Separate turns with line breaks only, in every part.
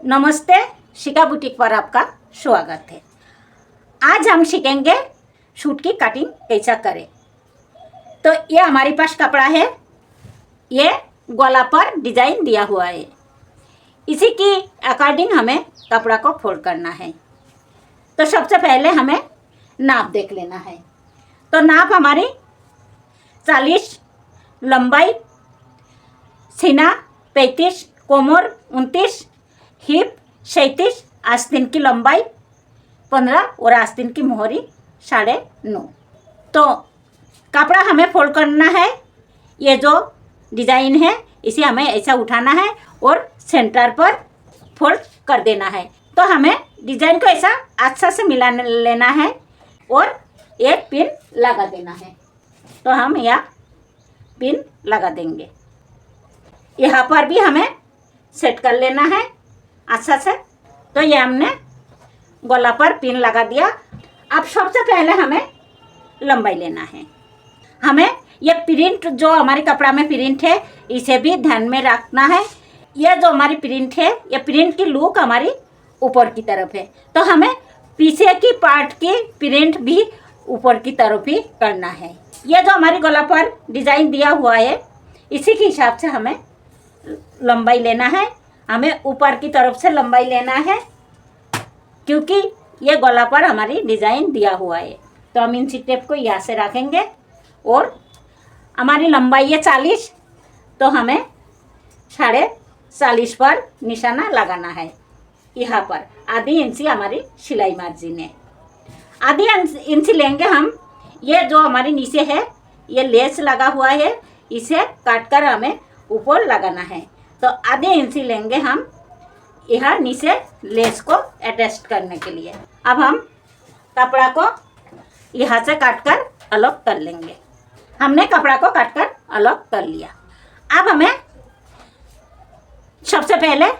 नमस्ते, शिका बुटीक पर आपका स्वागत है। आज हम सीखेंगे सूट की कटिंग कैसा करें। तो ये हमारे पास कपड़ा है, ये गला पर डिजाइन दिया हुआ है। इसी की अकॉर्डिंग हमें कपड़ा को फोल्ड करना है। तो सबसे पहले हमें नाप देख लेना है। तो नाप हमारी 40, लंबाई सीना 35, कोमर 29, हिप 37, आस्तीन की लंबाई 15 और आस्तीन की मोहरी 9.5। तो कपड़ा हमें फोल्ड करना है। ये जो डिज़ाइन है इसे हमें ऐसा उठाना है और सेंटर पर फोल्ड कर देना है। तो हमें डिज़ाइन को ऐसा अच्छा से मिला लेना है और एक पिन लगा देना है। तो हम यहाँ पिन लगा देंगे। यहाँ पर भी हमें सेट कर लेना है अच्छा से। तो ये हमने गला पर पिन लगा दिया। अब सबसे पहले हमें लंबाई लेना है। हमें ये प्रिंट जो हमारे कपड़ा में प्रिंट है इसे भी ध्यान में रखना है। ये जो हमारी प्रिंट है ये प्रिंट की लुक हमारी ऊपर की तरफ है, तो हमें पीछे की पार्ट की प्रिंट भी ऊपर की तरफ ही करना है। ये जो हमारी गला पर डिज़ाइन दिया हुआ है इसी के हिसाब से हमें लंबाई लेना है। हमें ऊपर की तरफ से लंबाई लेना है क्योंकि ये गला पर हमारी डिज़ाइन दिया हुआ है। तो हम इंची टेप को यहाँ से रखेंगे और हमारी लंबाई है 40, तो हमें 40.5 पर निशाना लगाना है। यहाँ पर आधी इंची हमारी सिलाई मार्जिन है। आधी इंची लेंगे हम। ये जो हमारी नीचे है ये लेस लगा हुआ है, इसे काट कर हमें ऊपर लगाना है। तो आधे इंची लेंगे हम यहाँ नीचे लेस को अटैच करने के लिए। अब हम कपड़ा को यहाँ से काट कर अलग कर लेंगे। हमने कपड़ा को काट कर अलग कर लिया। अब हमें सबसे पहले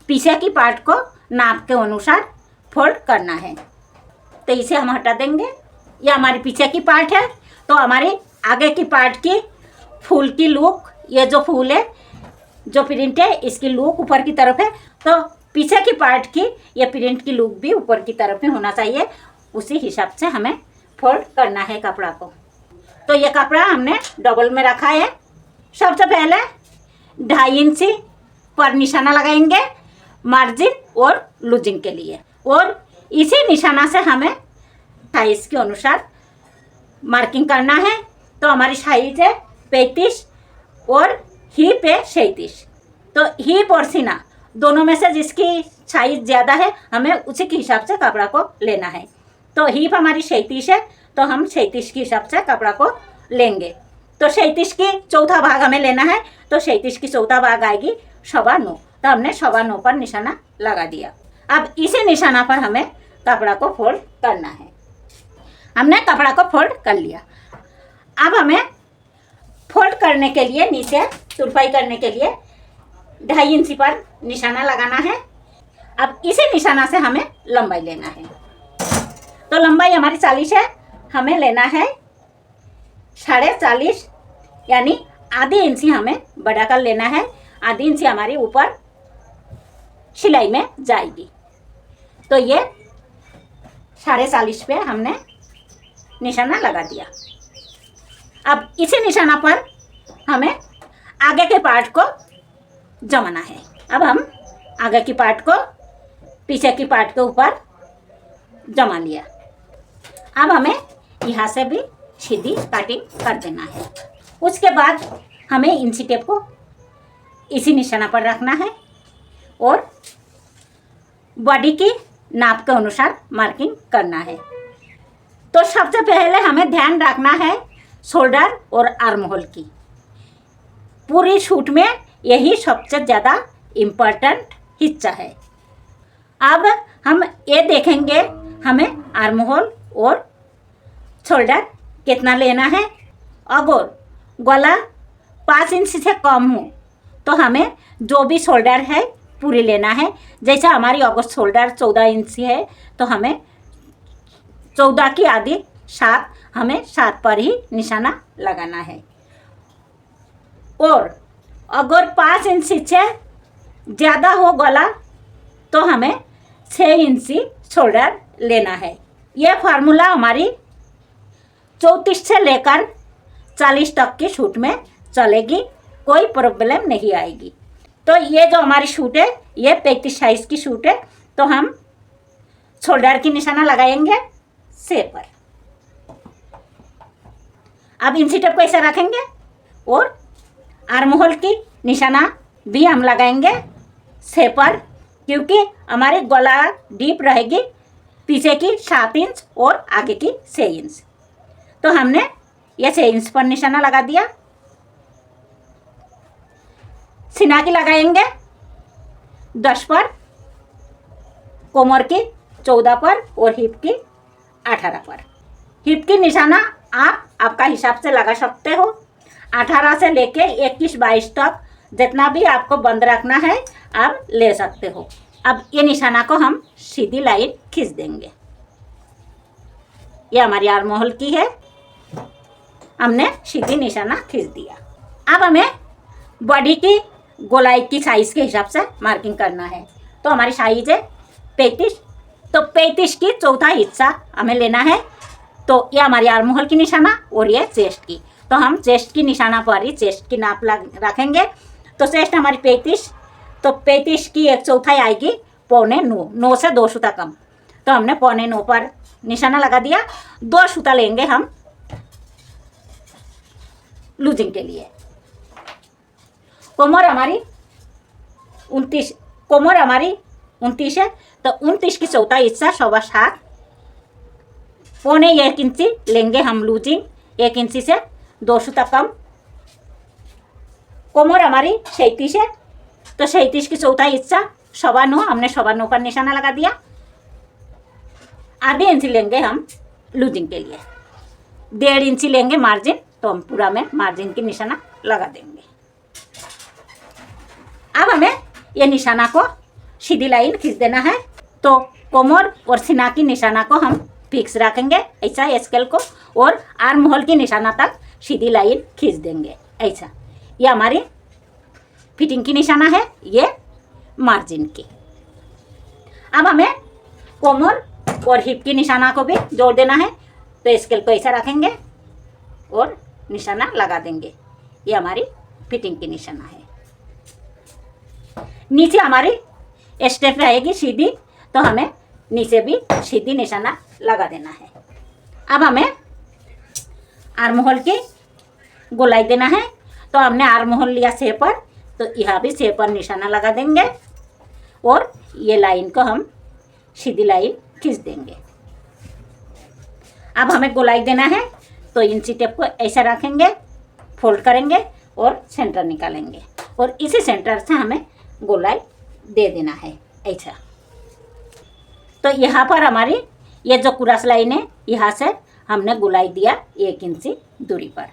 पीछे की पार्ट को नाप के अनुसार फोल्ड करना है। तो इसे हम हटा देंगे। ये हमारी पीछे की पार्ट है। तो हमारी आगे की पार्ट की फूल की लुक, ये जो फूल है जो प्रिंट है इसकी लुक ऊपर की तरफ है, तो पीछे की पार्ट की ये प्रिंट की लुक भी ऊपर की तरफ में होना चाहिए। उसी हिसाब से हमें फोल्ड करना है कपड़ा को। तो ये कपड़ा हमने डबल में रखा है। सबसे पहले 2.5 इंची पर निशाना लगाएंगे मार्जिन और लूजिंग के लिए, और इसी निशाना से हमें साइज के अनुसार मार्किंग करना है। तो हमारी साइज है 35 और हिप है 37। तो हिप और सीना दोनों में से जिसकी साइज ज़्यादा है हमें उसी के हिसाब से कपड़ा को लेना है। तो हिप हमारी 37 है, तो हम 37 के हिसाब से कपड़ा को लेंगे। तो 37 की चौथा भाग हमें लेना है। तो 37 की चौथा भाग आएगी 9.25। तो हमने 9.25 पर निशाना लगा दिया। अब इसी निशाना पर हमें कपड़ा को फोल्ड करना है। हमने कपड़ा को फोल्ड कर लिया। अब हमें फोल्ड करने के लिए नीचे तुरपाई करने के लिए 2.5 इंची पर निशाना लगाना है। अब इसी निशाना से हमें लंबाई लेना है। तो लंबाई हमारी 40 है, हमें लेना है 40.5, यानी आधी इंची हमें बढ़ा कर लेना है। आधी इंची हमारी ऊपर सिलाई में जाएगी। तो ये 40.5 पे हमने निशाना लगा दिया। अब इसी निशाना पर हमें आगे के पार्ट को जमाना है। अब हम आगे की पार्ट को पीछे की पार्ट के ऊपर जमा लिया। अब हमें यहाँ से भी सीधी कटिंग कर देना है। उसके बाद हमें इंची टेप को इसी निशाना पर रखना है और बॉडी की नाप के अनुसार मार्किंग करना है। तो सबसे पहले हमें ध्यान रखना है शोल्डर और आर्म होल की। पूरी सूट में यही सबसे ज़्यादा इम्पोर्टेंट हिस्सा है। अब हम ये देखेंगे हमें आर्म होल और शोल्डर कितना लेना है। अगर गला 5 इंच से कम हो तो हमें जो भी शोल्डर है पूरी लेना है। जैसा हमारी अगर शोल्डर 14 इंच है तो हमें 14 की आधी 7, हमें 7 पर ही निशाना लगाना है। और अगर 5 इंच से ज़्यादा हो गला तो हमें 6 इंची शोल्डर लेना है। यह फार्मूला हमारी 34 से लेकर 40 तक की शूट में चलेगी, कोई प्रॉब्लम नहीं आएगी। तो ये जो हमारी शूट है ये 35 साइज की शूट है। तो हम शोल्डर की निशाना लगाएंगे 6 पर। अब इंची टेप को ऐसे रखेंगे और आर्म होल की निशाना भी हम लगाएंगे 6 पर, क्योंकि हमारी गला डीप रहेगी, पीछे की 7 इंच और आगे की 6 इंच। तो हमने ये 6 इंच पर निशाना लगा दिया। सीना की लगाएंगे 10 पर, कोमर की 14 पर और हिप की 18 पर। हिप की निशाना आप आपका हिसाब से लगा सकते हो। 18 से लेके 21-22 तक जितना भी आपको बंद रखना है आप ले सकते हो। अब ये निशाना को हम सीधी लाइन खींच देंगे। ये हमारी आर्म होल की है, हमने सीधी निशाना खींच दिया। अब हमें बॉडी की गोलाई की साइज के हिसाब से मार्किंग करना है। तो हमारी साइज है 35, तो 35 की चौथा हिस्सा हमें लेना है। तो ये हमारी आर्म होल की निशाना और ये चेस्ट की। तो हम चेस्ट की निशाना पर ही चेस्ट की नाप रखेंगे। तो चेस्ट हमारी 35, तो 35 की 1/4 आएगी 9.25, 9 से 2 सूता कम। तो हमने 9.25 पर निशाना लगा दिया। 2 सूता लेंगे हम लूजिंग के लिए। कोमर हमारी 29 है, तो 29 की चौथा हिस्सा 7.25, 1 इंची लेंगे हम लूजिंग, 1 इंची से 2 सूता कम। कोमर हमारी 37 है, तो 37 की चौथा हिस्सा 9.25, हमने 9.25 पर निशाना लगा दिया। आधे इंची लेंगे हम लूजिंग के लिए, 1.5 इंची लेंगे मार्जिन, तो हम पूरा में मार्जिन की निशाना लगा देंगे। अब हमें ये निशाना को सीधी लाइन खींच देना है। तो कोमर और सीना की निशाना को हम फिक्स रखेंगे ऐसा स्केल को, और आर्म होल की निशाना तक सीधी लाइन खींच देंगे ऐसा। ये हमारी फिटिंग की निशाना है, ये मार्जिन की। अब हमें कोमर और हिप की निशाना को भी जोड़ देना है। तो स्केल को ऐसा रखेंगे और निशाना लगा देंगे। ये हमारी फिटिंग की निशाना है। नीचे हमारी स्टेप रहेगी सीधी, तो हमें नीचे भी सीधी निशाना लगा देना है। अब हमें आर्म होल की गोलाई देना है। तो हमने आर्म होल लिया 6 पर, तो यहाँ भी 6 पर निशाना लगा देंगे और ये लाइन को हम सीधी लाइन खींच देंगे। अब हमें गोलाई देना है, तो इंची टेप को ऐसा रखेंगे, फोल्ड करेंगे और सेंटर निकालेंगे, और इसी सेंटर से हमें गोलाई दे देना है ऐसा। तो यहाँ पर हमारी ये जो क्रॉस लाइन है, यहाँ से हमने गोलाई दिया 1 इंची दूरी पर।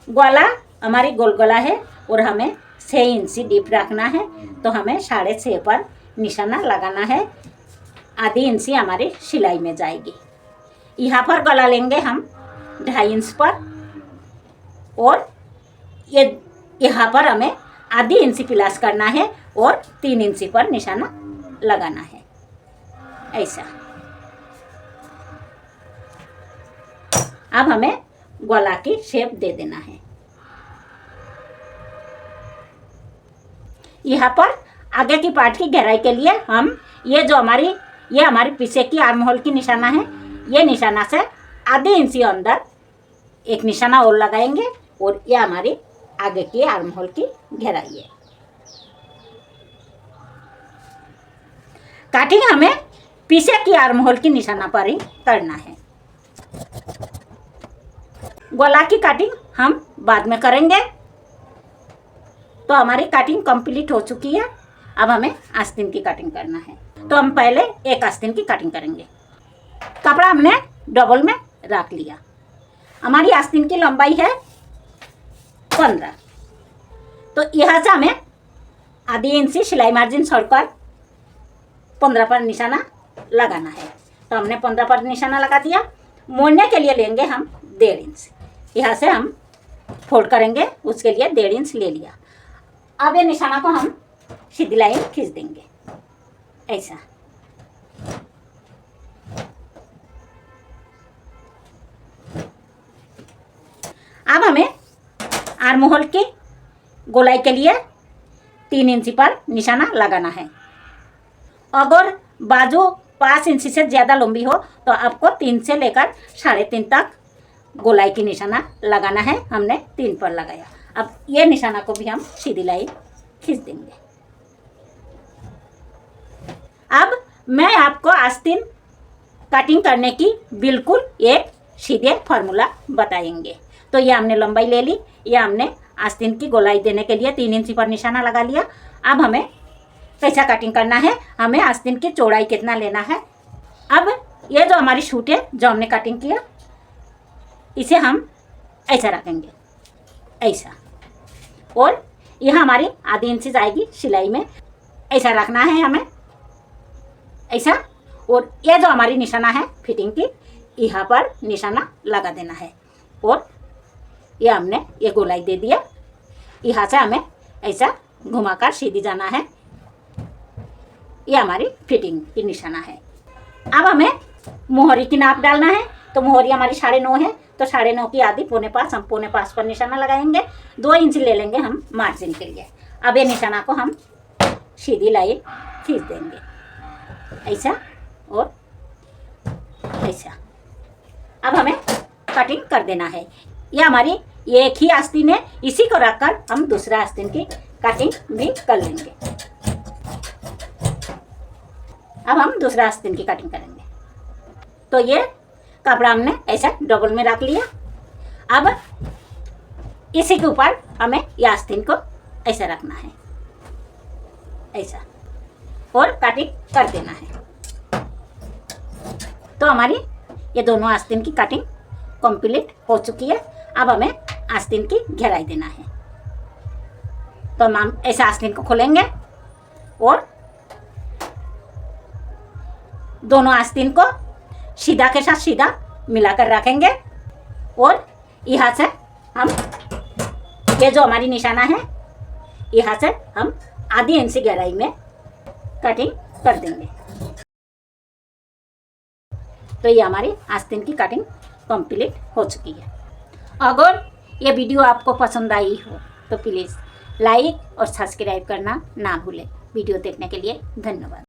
गला हमारी गोल गला है और हमें 6 इंची डीप रखना है। तो हमें 6.5 पर निशाना लगाना है। आधी इंची हमारी सिलाई में जाएगी। यहाँ पर गला लेंगे हम 2.5 इंच पर, और ये यहाँ पर हमें आधी इंची प्लस करना है और 3 इंची पर निशाना लगाना है ऐसा। अब हमें गला की शेप दे देना है। यहाँ पर आगे की पार्ट की गहराई के लिए हम ये हमारी पीछे की आर्म होल की निशाना है, ये निशाना से आधे इंची अंदर एक निशाना और लगाएंगे, और ये हमारी आगे की आर्म होल की गहराई है। कटिंग हमें पीछे की आर्म होल की निशाना पर ही करना है। गला की कटिंग हम बाद में करेंगे। तो हमारी कटिंग कंप्लीट हो चुकी है। अब हमें आस्तीन की कटिंग करना है। तो हम पहले एक आस्तीन की कटिंग करेंगे। कपड़ा हमने डबल में रख लिया। हमारी आस्तीन की लंबाई है 15। तो यहाँ से हमें आधी इंची सिलाई मार्जिन छोड़कर 15 पर निशाना लगाना है। तो हमने 15 पर निशाना लगा दिया। मोड़ने के लिए लेंगे हम 1.5 इंच। यहाँ से हम फोल्ड करेंगे, उसके लिए 1.5 इंच ले लिया। अब ये निशाना को हम सीधी लाइन खींच देंगे ऐसा। मोहर की गोलाई के लिए 3 इंची पर निशाना लगाना है। अगर बाजू 5 इंची से ज़्यादा लंबी हो तो आपको 3 से लेकर 3.5 तक गोलाई की निशाना लगाना है। हमने 3 पर लगाया। अब ये निशाना को भी हम सीधी लाइन खींच देंगे। अब मैं आपको आस्तीन कटिंग करने की बिल्कुल एक सीधे फार्मूला बताएंगे। तो ये हमने लंबाई ले ली, ये हमने आस्तीन की गोलाई देने के लिए 3 इंची पर निशाना लगा लिया। अब हमें कैसा कटिंग करना है, हमें आस्तीन की चौड़ाई कितना लेना है। अब ये जो हमारी सूट है जो हमने कटिंग किया, इसे हम ऐसा रखेंगे, ऐसा, और यह हमारी आधी इंची जाएगी सिलाई में। ऐसा रखना है हमें, ऐसा। और ये जो हमारी निशाना है फिटिंग की, यहाँ पर निशाना लगा देना है। और ये हमने ये गोलाई दे दिया, यहाँ से हमें ऐसा घुमाकर सीधी जाना है। ये हमारी फिटिंग की निशाना है। अब हमें मोहरी की नाप डालना है। तो मोहरी हमारी 9.5 है, तो 9.5 की आधी 4.25, हम 4.25 पर निशाना लगाएंगे। 2 इंच ले लेंगे हम मार्जिन के लिए। अब ये निशाना को हम सीधी लाइन खींच देंगे, ऐसा और ऐसा। अब हमें कटिंग कर देना है। ये हमारी एक ही आस्तीन है, इसी को रखकर हम दूसरा आस्तीन की कटिंग भी कर लेंगे। अब हम दूसरा आस्तीन की कटिंग करेंगे। तो ये कपड़ा हमने ऐसा डबल में रख लिया। अब इसी के ऊपर हमें ये आस्तीन को ऐसा रखना है, ऐसा, और कटिंग कर देना है। तो हमारी ये दोनों आस्तीन की कटिंग कंप्लीट हो चुकी है। अब हमें आस्तीन की घेराई देना है। तो हम ऐसा आस्तीन को खोलेंगे और दोनों आस्तीन को सीधा के साथ सीधा मिलाकर रखेंगे। और यहाँ से हम ये जो हमारी निशाना है, यहाँ से हम आधी इंच गहराई में कटिंग कर देंगे। तो ये हमारी आस्तीन की कटिंग कंप्लीट हो चुकी है। अगर ये वीडियो आपको पसंद आई हो तो प्लीज़ लाइक और सब्सक्राइब करना ना भूलें। वीडियो देखने के लिए धन्यवाद।